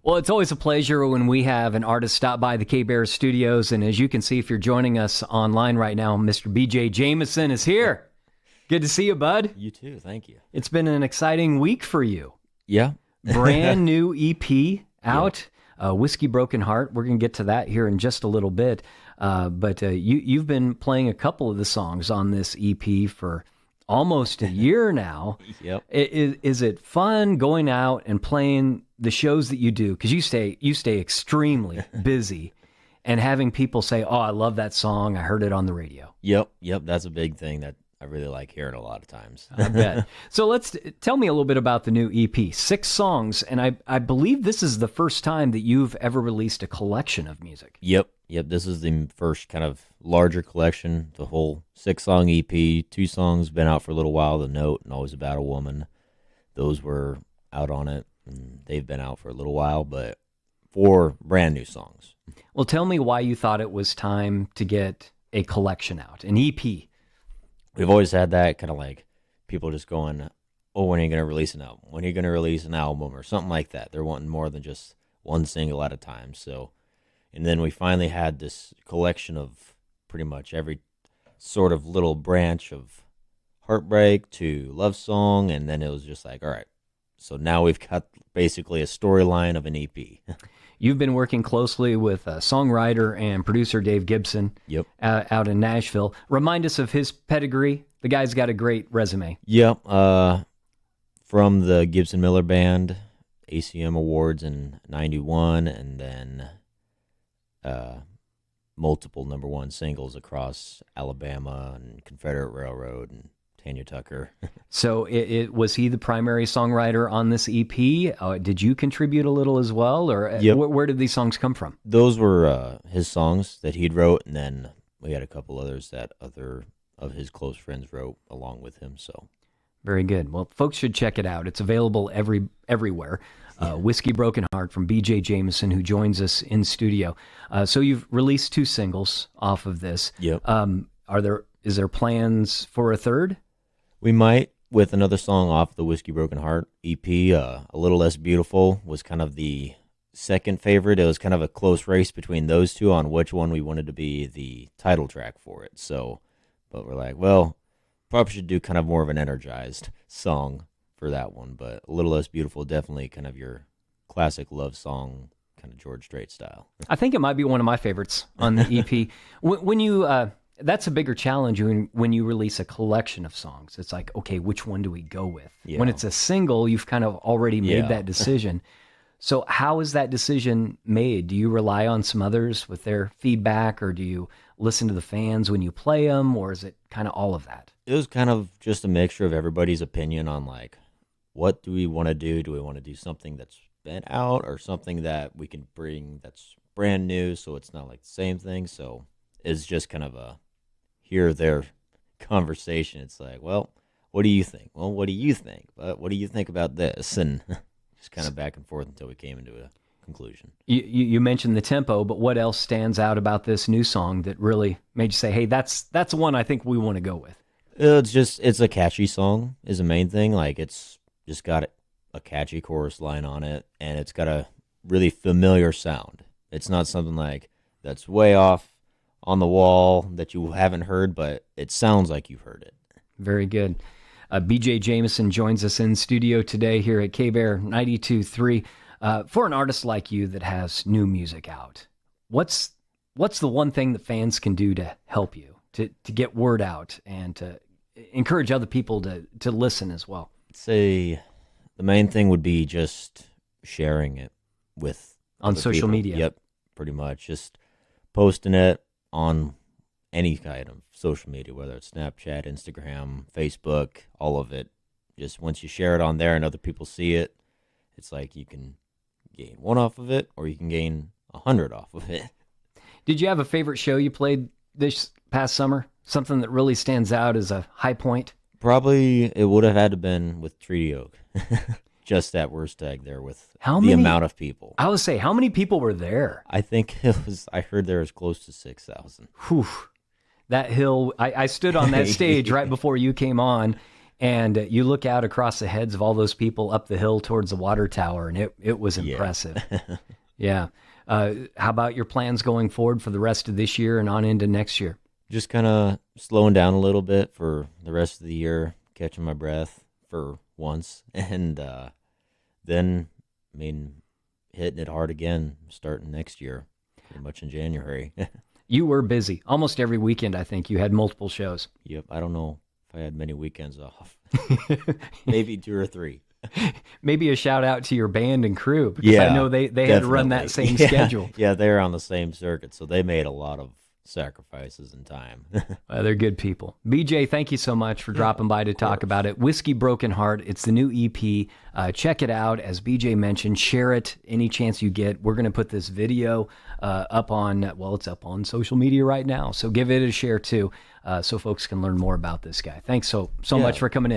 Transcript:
Well, it's always a pleasure when we have an artist stop by the K-Bear studios. And as you can see, if you're joining us online right now, Mr. BJ Jamison is here. Good to see you, bud. You too. Thank you. It's been an exciting week for you. Yeah. Brand new EP out, Whiskey Broken Heart. We're going to get to that here in just a little bit. But you've been playing a couple of the songs on this EP for almost a year now. Yep. Is it fun going out and playing the shows that you do? Because you stay extremely busy, and having people say, "Oh, I love that song. I heard it on the radio." Yep. That's a big thing that I really like hearing a lot of times. I bet. So tell me a little bit about the new EP. 6 songs, and I believe this is the first time that you've ever released a collection of music. Yep. This is the first kind of larger collection. The whole 6-song EP. 2 songs been out for a little while. The Note and Always About a Woman. Those were out on it, and they've been out for a little while, but 4 brand new songs. Well, tell me why you thought it was time to get a collection out, an EP. We've always had that kind of like people just going, "Oh, when are you going to release an album? When are you going to release an album?" or something like that. They're wanting more than just one single at a time. So, and then we finally had this collection of pretty much every sort of little branch of heartbreak to love song, and then it was just like, all right, so now we've got basically a storyline of an EP. You've been working closely with songwriter and producer Dave Gibson. Yep. Out in Nashville. Remind us of his pedigree. The guy's got a great resume. Yep. From the Gibson Miller Band, ACM Awards in '91, and then multiple #1 singles across Alabama and Confederate Railroad and Tanya Tucker. So was he the primary songwriter on this EP? Did you contribute a little as well? Or Yep. where did these songs come from? Those were his songs that he'd wrote, and then we had a couple others that other of his close friends wrote along with him. So Very good. Well, folks should check it out. It's available everywhere. Whiskey Broken Heart from BJ Jamison, who joins us in studio. So you've released 2 singles off of this. Yep. Is there plans for a third? We might, with another song off the Whiskey Broken Heart EP. A Little Less Beautiful was kind of the second favorite. It was kind of a close race between those two on which one we wanted to be the title track for it. So, but we're like, well, probably should do kind of more of an energized song for that one. But A Little Less Beautiful, definitely kind of your classic love song, kind of George Strait style. I think it might be one of my favorites on the EP. When you that's a bigger challenge when you release a collection of songs. It's like, okay, which one do we go with? Yeah. When it's a single, you've kind of already made Yeah. that decision. So how is that decision made? Do you rely on some others with their feedback, or do you listen to the fans when you play them, or is it kind of all of that? It was kind of just a mixture of everybody's opinion on like, what do we want to do? Do we want to do something that's been out or something that we can bring that's brand new, so it's not like the same thing? So it's just kind of a here or there conversation. It's like, well, what do you think? Well, what do you think? But what do you think about this? And just kind of back and forth until we came into a conclusion. You mentioned the tempo, but what else stands out about this new song that really made you say, hey, that's one I think we want to go with? It's a catchy song is the main thing. Like, it's just got a catchy chorus line on it, and it's got a really familiar sound. It's not something like that's way off on the wall that you haven't heard, but it sounds like you've heard it. Very good. BJ Jamison joins us in studio today here at K-Bear 92.3. For an artist like you that has new music out, what's the one thing that fans can do to help you, to get word out and to encourage other people to listen as well? I'd say the main thing would be just sharing it with On other social people. media. Yep, pretty much. Just posting it on any kind of social media, whether it's Snapchat, Instagram, Facebook, all of it. Just once you share it on there and other people see it, it's like you can gain 1 off of it, or you can gain 100 off of it. Did you have a favorite show you played this past summer? Something that really stands out as a high point? Probably it would have had to been with Treaty Oak. Just that worst tag there with amount of people. I would say, how many people were there? I think I heard there was close to 6,000. Whew. That hill, I stood on that stage right before you came on, And you look out across the heads of all those people up the hill towards the water tower, and it was Yeah. impressive. Yeah. How about your plans going forward for the rest of this year and on into next year? Just kind of slowing down a little bit for the rest of the year, catching my breath for once, and then, I mean, hitting it hard again starting next year, pretty much in January. You were busy almost every weekend. I think you had multiple shows. Yep, I don't know if I had many weekends off. Maybe 2 or 3. Maybe a shout out to your band and crew, because I Yeah, know they had to run that definitely. same schedule. Yeah, they're on the same circuit, so they made a lot of sacrifices and time. They're good people. BJ, thank you so much for dropping by to talk about it. Whiskey Broken Heart. It's the new EP. Check it out. As BJ mentioned, share it any chance you get. We're going to put this video up on, well, it's up on social media right now. So give it a share too, so folks can learn more about this guy. Thanks so Yeah. much for coming in.